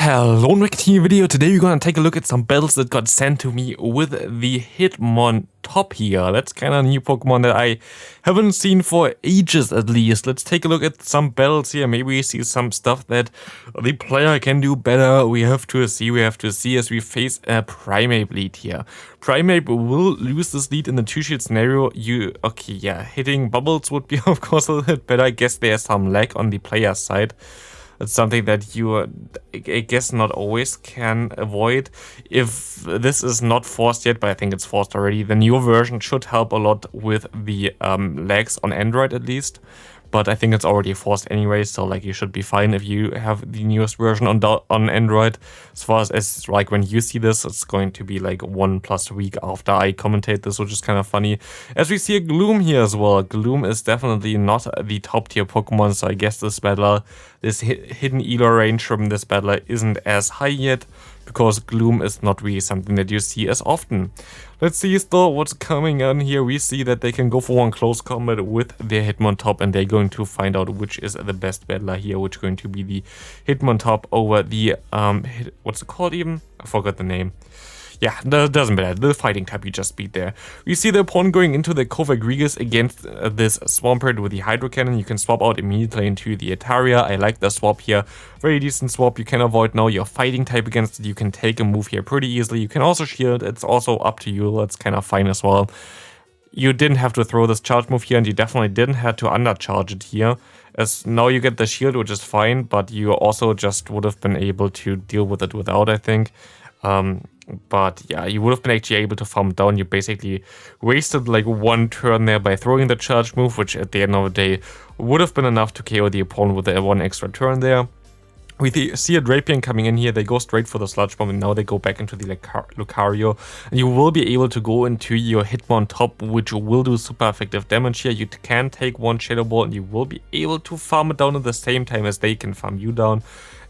Hello, Rick here video. Today we're gonna take a look at some battles that got sent to me with the Hitmontop here. That's kind of a new Pokemon that I haven't seen for ages at least. Let's take a look at some battles here. Maybe we see some stuff that the player can do better. We have to see as we face a Primeape lead here. Primeape will lose this lead in the two-shield scenario. Hitting bubbles would be of course a little bit better. I guess there's some lag on the player side. It's something that you, I guess, not always can avoid. If this is not forced yet, but I think it's forced already, the new version should help a lot with the lags on Android at least. But I think it's already forced anyway, so like you should be fine if you have the newest version on Android. As far as like when you see this, it's going to be like 1+ week after I commentate this, which is kind of funny. As we see a Gloom here as well. Gloom is definitely not the top tier Pokemon, so I guess this battler, this hidden Elo range from this battler isn't as high yet, because Gloom is not really something that you see as often. Let's see still what's coming on here. We see that they can go for one close combat with their Hitmontop, and they're going to find out which is the best battler here, which is going to be the Hitmontop over the, what's it called even? I forgot the name. Yeah, that doesn't matter. The fighting type you just beat there. We see the opponent going into the Kaiwei against this Swampert with the Hydro Cannon. You can swap out immediately into the Altaria. I like the swap here. Very decent swap. You can avoid now your fighting type against it. You can take a move here pretty easily. You can also shield. It's also up to you. That's kind of fine as well. You didn't have to throw this charge move here, and you definitely didn't have to undercharge it here. As now you get the shield, which is fine, but you also just would have been able to deal with it without, I think. But yeah, you would have been actually able to farm down. You basically wasted like one turn there by throwing the charge move, which at the end of the day would have been enough to KO the opponent with the one extra turn there. We see a Drapion coming in here. They go straight for the Sludge Bomb, and now they go back into the Lucario. And you will be able to go into your Hitmontop, which will do super effective damage here. You can take one Shadow Ball, and you will be able to farm it down at the same time as they can farm you down.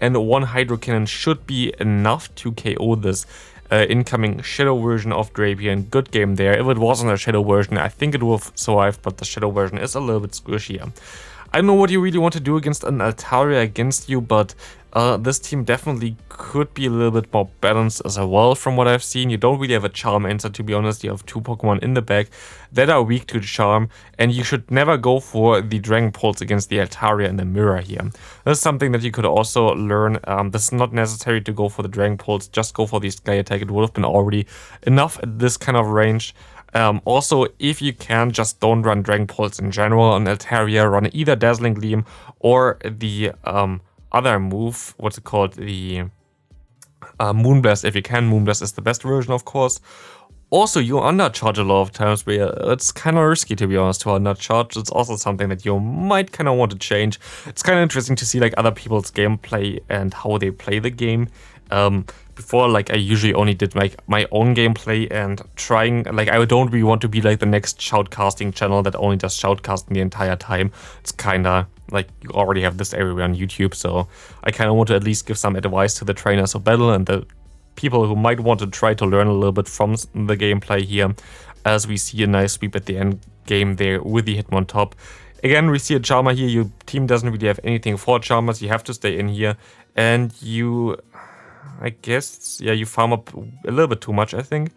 And one Hydro Cannon should be enough to KO this incoming Shadow version of Drapion. Good game there. If it wasn't a Shadow version, I think it would have survived, but the Shadow version is a little bit squishier. I don't know what you really want to do against an Altaria against you, but this team definitely could be a little bit more balanced as well from what I've seen. You don't really have a Charm answer, to be honest. You have two Pokemon in the back that are weak to Charm, and you should never go for the Dragon Pulse against the Altaria in the mirror here. That's something that you could also learn. This is not necessary to go for the Dragon Pulse, just go for the Sky Attack. It would have been already enough at this kind of range. Also, if you can, just don't run Dragon Pulse in general on Altaria. Run either Dazzling Gleam or the other move, what's it called, the Moonblast. If you can, Moonblast is the best version, of course. Also, you undercharge a lot of times, where it's kind of risky, to be honest, to undercharge. It's also something that you might kind of want to change. It's kind of interesting to see like other people's gameplay and how they play the game. Before, like, I usually only did my own gameplay, and trying, like, I don't really want to be like the next Shoutcasting channel that only does Shoutcasting the entire time. It's kind of like you already have this everywhere on YouTube, so I kind of want to at least give some advice to the trainers of battle and the people who might want to try to learn a little bit from the gameplay here, as we see a nice sweep at the end game there with the Hitmontop. Again, we see a Charmer here. Your team doesn't really have anything for Charmers. You have to stay in here, and you, I guess, yeah, you farm up a little bit too much, I think.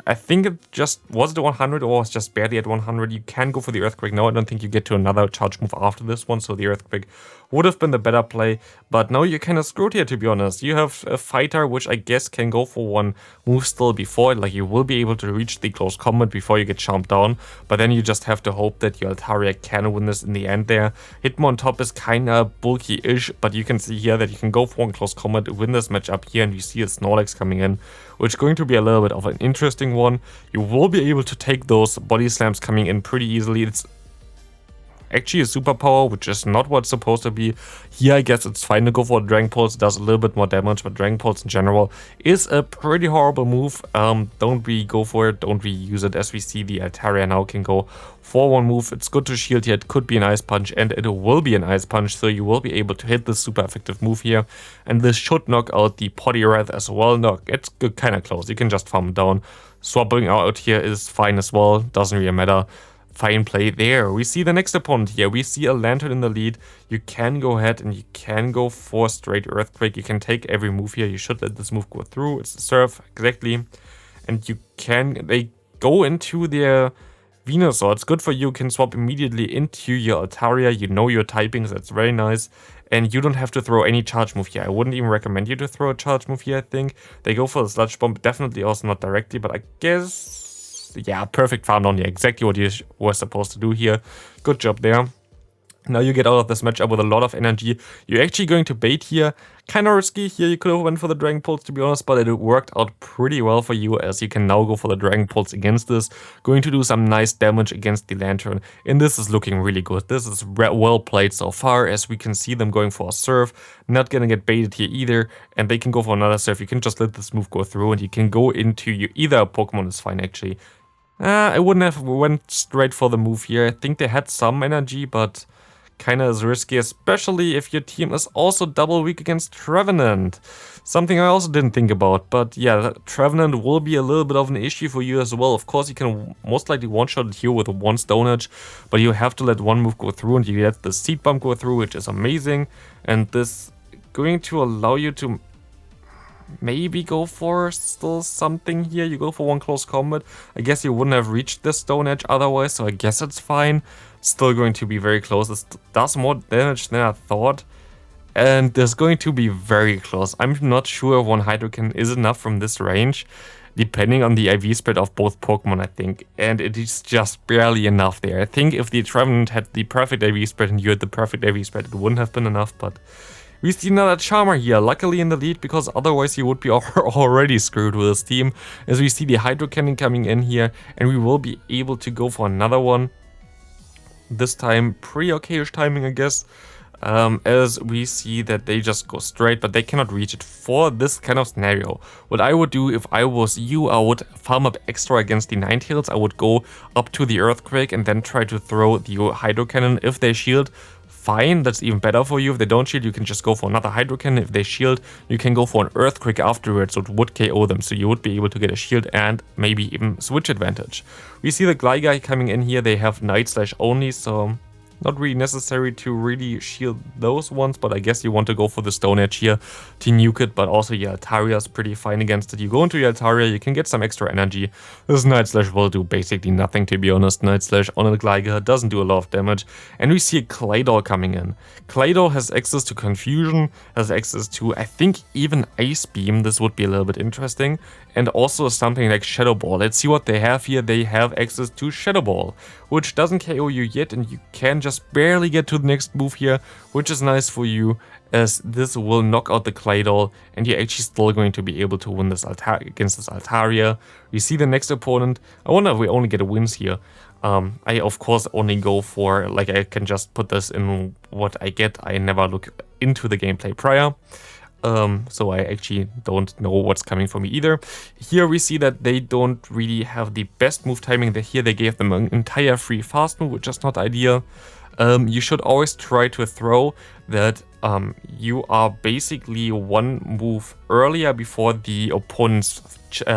I think it just, was it 100 or was just barely at 100? You can go for the Earthquake now. I don't think you get to another charge move after this one, so the Earthquake would have been the better play. But now you're kind of screwed here, to be honest. You have a Fighter, which I guess can go for one move still before. Like, you will be able to reach the close combat before you get chomped down. But then you just have to hope that your Altaria can win this in the end there. Hitmontop is kind of bulky-ish, but you can see here that you can go for one close combat, win this matchup here, and you see a Snorlax coming in, which is going to be a little bit of an interesting one. You will be able to take those body slams coming in pretty easily. It's actually a superpower, which is not what's supposed to be. Here, I guess it's fine to go for a Dragon Pulse. It does a little bit more damage, but Dragon Pulse in general is a pretty horrible move. Don't really go for it. Don't really use it, as we see the Altaria now can go for one move. It's good to shield here. It could be an Ice Punch, and it will be an Ice Punch, so you will be able to hit this super effective move here. And this should knock out the Poliwrath as well. No, it's kind of close. You can just farm it down. Swapping out here is fine as well. Doesn't really matter. fine play there. We see the next opponent here. We see a Lantern in the lead. You can go ahead and you can go for straight Earthquake. You can take every move here. You should let this move go through. It's the serve, exactly. And they go into their Venusaur. It's good for you. You can swap immediately into your Altaria. You know your typings. That's very nice. And you don't have to throw any charge move here. I wouldn't even recommend you to throw a charge move here, I think. They go for the Sludge Bomb. Definitely also not directly, but I guess... yeah, perfect farm down here. Exactly what you were supposed to do here. Good job there. Now you get out of this matchup with a lot of energy. You're actually going to bait here. Kind of risky here. You could have went for the Dragon Pulse, to be honest, but it worked out pretty well for you, as you can now go for the Dragon Pulse against this. Going to do some nice damage against the Lantern, and this is looking really good. This is well played so far, as we can see them going for a Surf. Not gonna get baited here either, and they can go for another Surf. You can just let this move go through, and you can go into either Pokemon is fine, actually. I wouldn't have went straight for the move here. I think they had some energy, but... kind of is risky, especially if your team is also double weak against Trevenant. Something I also didn't think about, but yeah, Trevenant will be a little bit of an issue for you as well. Of course, you can most likely one-shot it here with one Stone Edge, but you have to let one move go through and you let the Seed Bump go through, which is amazing. And this going to allow you to maybe go for still something here. You go for one close combat. I guess you wouldn't have reached the Stone Edge otherwise, so I guess it's fine. Still going to be very close. This does more damage than I thought, and this is going to be very close. I'm not sure one Hydrocan is enough from this range, depending on the IV spread of both Pokemon, I think, and it is just barely enough there. I think if the Trevenant had the perfect IV spread and you had the perfect IV spread, it wouldn't have been enough, but we see another Charmer here, luckily in the lead, because otherwise he would be already screwed with his team, as we see the Hydro Cannon coming in here, and we will be able to go for another one. This time, pretty okayish timing, I guess, as we see that they just go straight, but they cannot reach it for this kind of scenario. What I would do if I was you, I would farm up extra against the Ninetales. I would go up to the Earthquake and then try to throw the Hydro Cannon. If they shield, fine, that's even better for you. If they don't shield, you can just go for another Hydro Cannon. If they shield, you can go for an Earthquake afterwards, so it would KO them, so you would be able to get a shield and maybe even switch advantage. We see the Gligar coming in here. They have Night Slash only, so not really necessary to really shield those ones, but I guess you want to go for the Stone Edge here to nuke it, but also your Altaria is pretty fine against it. You go into your Altaria, you can get some extra energy. This Night Slash will do basically nothing, to be honest. Night Slash on a Gligar doesn't do a lot of damage, and we see a Claydol coming in. Claydol has access to Confusion, has access to, I think, even Ice Beam. This would be a little bit interesting, and also something like Shadow Ball. Let's see what they have here. They have access to Shadow Ball, which doesn't KO you yet, and you can just barely get to the next move here, which is nice for you, as this will knock out the Claydol, and you're actually still going to be able to win this against this Altaria. We see the next opponent. I wonder if we only get wins here. I of course only go for, like, I can just put this in what I get. I never look into the gameplay prior. So I actually don't know what's coming for me either. Here we see that they don't really have the best move timing. Here they gave them an entire free fast move, which is not ideal. You should always try to throw that you are basically one move earlier before the opponent's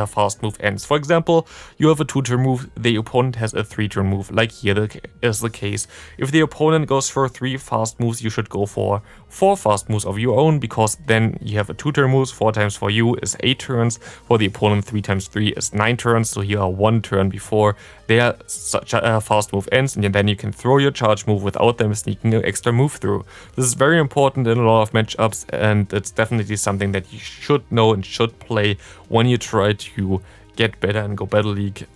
fast move ends. For example, you have a 2-turn move, the opponent has a 3-turn move, like here is the case. If the opponent goes for 3 fast moves, you should go for 4 fast moves of your own, because then you have a 2-turn moves. 4 times for you is 8 turns, for the opponent 3 times 3 is 9 turns, so you are 1 turn before their fast move ends, and then you can throw your charge move without them sneaking an extra move through. This is very important in a lot of matchups, and it's definitely something that you should know and should play when you try to get better and go Battle League.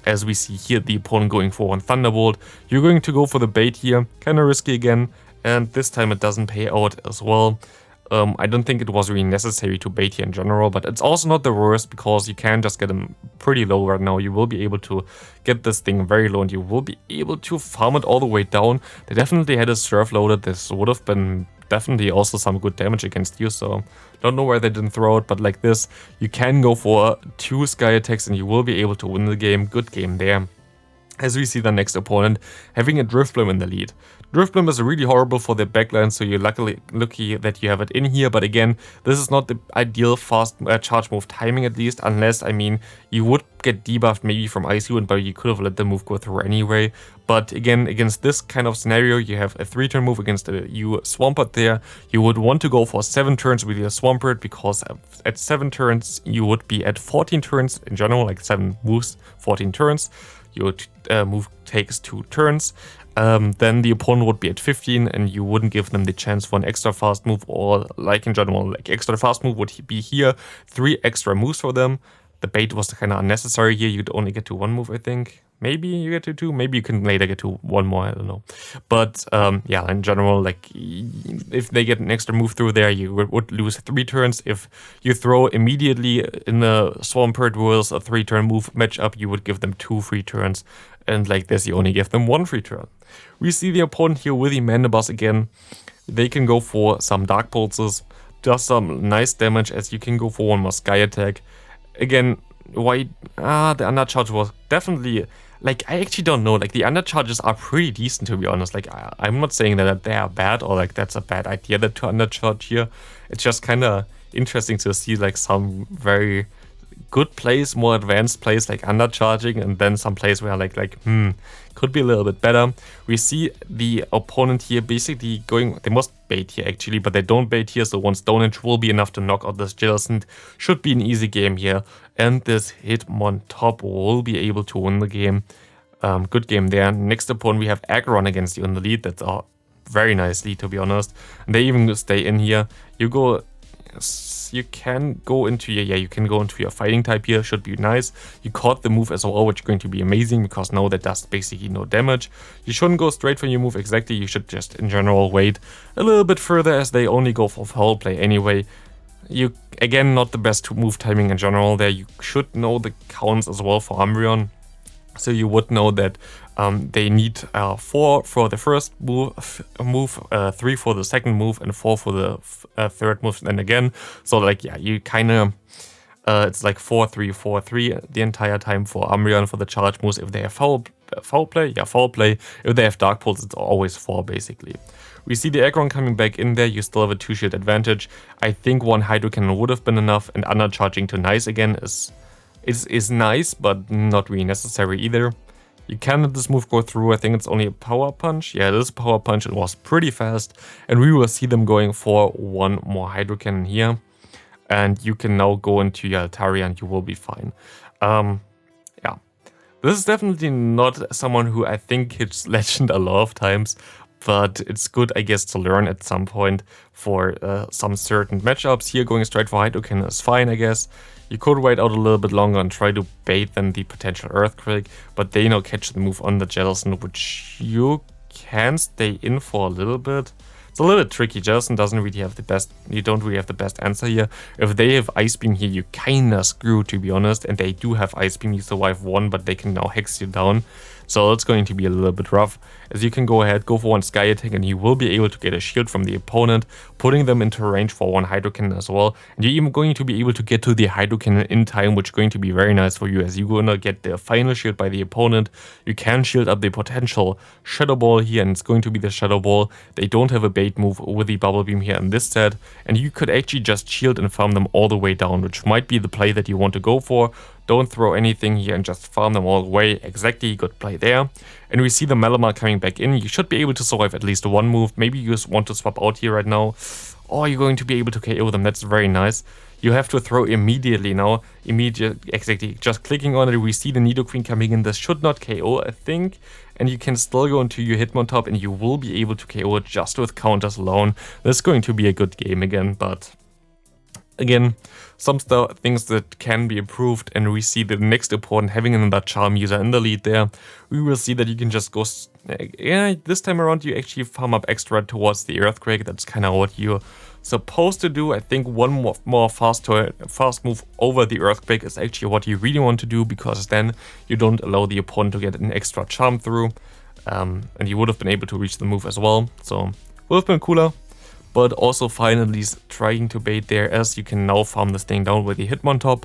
As we see here, the opponent going for one Thunderbolt. You're going to go for the bait here, kind of risky again, and this time it doesn't pay out as well. I don't think it was really necessary to bait here in general, but it's also not the worst, because you can just get them pretty low right now. You will be able to get this thing very low, and you will be able to farm it all the way down. They definitely had a Surf loaded. This would have been definitely also some good damage against you, so don't know why they didn't throw it, but like this, you can go for 2 Sky Attacks and you will be able to win the game. Good game there. As we see the next opponent having a Drifblim in the lead. Drifblim is really horrible for the backline, so you're lucky that you have it in here. But again, this is not the ideal fast charge move timing, at least, unless, I mean, you would get debuffed maybe from ICU, but you could have let the move go through anyway. But again, against this kind of scenario, you have a 3-turn move against a Swampert there. You would want to go for 7 turns with your Swampert, because at 7 turns, you would be at 14 turns in general, like 7 moves, 14 turns. Your move takes 2 turns. Then the opponent would be at 15 and you wouldn't give them the chance for an extra fast move, or like in general, like extra fast move would be here, 3 extra moves for them. The bait was kind of unnecessary here. You'd only get to 1 move, I think. Maybe you get to 2, maybe you can later get to 1 more, I don't know. But yeah, in general, like if they get an extra move through there, you would lose 3 turns. If you throw immediately in the Swampert rules a 3-turn move matchup, you would give them 2 free turns. And like this, you only give them 1 free turn. We see the opponent here with the Mandibuzz again. They can go for some Dark Pulses, does some nice damage, as you can go for 1 more Sky Attack. Again, why the undercharge was definitely, like, I actually don't know, like the undercharges are pretty decent, to be honest. Like I'm not saying that they are bad, or like that's a bad idea that to undercharge here. It's just kind of interesting to see like some very good plays, more advanced plays like undercharging, and then some plays where could be a little bit better. We see the opponent here basically going, they must bait here actually, but they don't bait here, so 1 Stone Edge will be enough to knock out this Jellicent. Should be an easy game here, and this Hitmontop will be able to win the game. Good game there. Next opponent we have Aggron against you in the lead. That's a very nice lead, to be honest. And they even stay in here. You can go into your, you can go into your fighting type here, should be nice. You caught the move as well, which is going to be amazing, because now that does basically no damage. You shouldn't go straight for your move exactly, you should just in general wait a little bit further, as they only go for foul play anyway. You, again, not the best move timing in general there. You should know the counts as well for Umbreon. So you would know that they need 4 for the first move, 3 for the second move, and 4 for the third move. And again, so like, yeah, you kind of, it's like 4-3, 4-3 the entire time for Umbreon for the charge moves. If they have foul play, yeah, foul play. If they have Dark Pulse, it's always 4 basically. We see the Aggron coming back in there. You still have a 2-shield advantage. I think 1 Hydro Cannon would have been enough, and undercharging to nice again is nice, but not really necessary either. You can let this move go through. I think it's only a Power Punch. Yeah, it is a Power Punch. It was pretty fast. And we will see them going for 1 more Hydro Cannon here. And you can now go into your Altaria and you will be fine. Yeah. This is definitely not someone who I think hits Legend a lot of times. But it's good, I guess, to learn at some point for some certain matchups. Here, going straight for Hydro Cannon is fine, I guess. You could wait out a little bit longer and try to bait them the potential Earthquake, but they now catch the move on the Jellicent, which you can stay in for a little bit. It's a little bit tricky. Jellicent doesn't really have the best, you don't really have the best answer here. If they have Ice Beam here, you kinda screw, to be honest, and they do have Ice Beam. You survive 1, but they can now hex you down. So it's going to be a little bit rough, as you can go ahead, go for 1 Sky Attack, and you will be able to get a shield from the opponent, putting them into range for 1 Hydro Cannon as well. And you're even going to be able to get to the Hydro Cannon in time, which is going to be very nice for you, as you're going to get the final shield by the opponent. You can shield up the potential Shadow Ball here, and it's going to be the Shadow Ball. They don't have a bait move with the Bubble Beam here in this set, and you could actually just shield and farm them all the way down, which might be the play that you want to go for. Don't throw anything here and just farm them all the way. Exactly, good play there. And we see the Malamar coming back in. You should be able to survive at least 1 move. Maybe you just want to swap out here right now. Or you're going to be able to KO them. That's very nice. You have to throw immediately now. Exactly, just clicking on it. We see the Nidoqueen coming in. This should not KO, I think. And you can still go into your Hitmontop and you will be able to KO it just with counters alone. This is going to be a good game again, but again, some things that can be improved, and we see the next opponent having another Charm user in the lead there. We will see that you can just go, yeah, this time around you actually farm up extra towards the Earthquake. That's kind of what you're supposed to do. I think 1 more fast move over the Earthquake is actually what you really want to do, because then you don't allow the opponent to get an extra Charm through. And you would have been able to reach the move as well, so would have been cooler. but also finally trying to bait there, as you can now farm this thing down with the Hitmontop.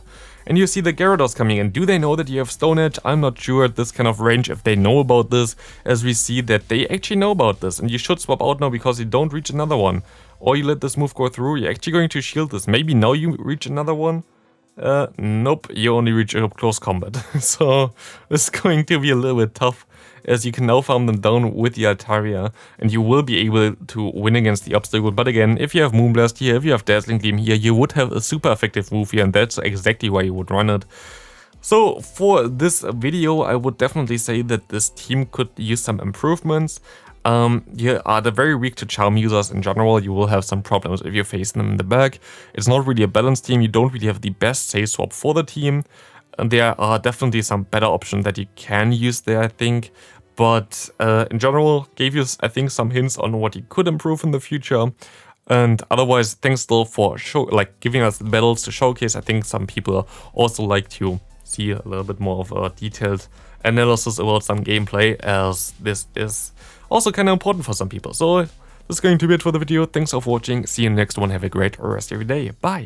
And you see the Gyarados coming in. Do they know that you have Stone Edge? I'm not sure at this kind of range if they know about this, as we see that they actually know about this. And you should swap out now because you don't reach another one. Or you let this move go through, you're actually going to shield this. Maybe now you reach another one. Nope, you only reach up close combat. So this is going to be a little bit tough, as you can now farm them down with the Altaria, and you will be able to win against the obstacle. But again, if you have Moonblast here, if you have Dazzling Gleam here, you would have a super effective move here, and that's exactly why you would run it. So for this video, I would definitely say that this team could use some improvements. You are very weak to Charm users in general. You will have some problems if you're facing them in the back. It's not really a balanced team. You don't really have the best save swap for the team. And there are definitely some better options that you can use there, I think. But in general, gave you, I think, some hints on what you could improve in the future. And otherwise, thanks still for giving us the battles to showcase. I think some people also like to see a little bit more of a detailed analysis about some gameplay, as this is also kind of important for some people. So this is going to be it for the video. Thanks for watching. See you in the next one. Have a great rest of your day. Bye.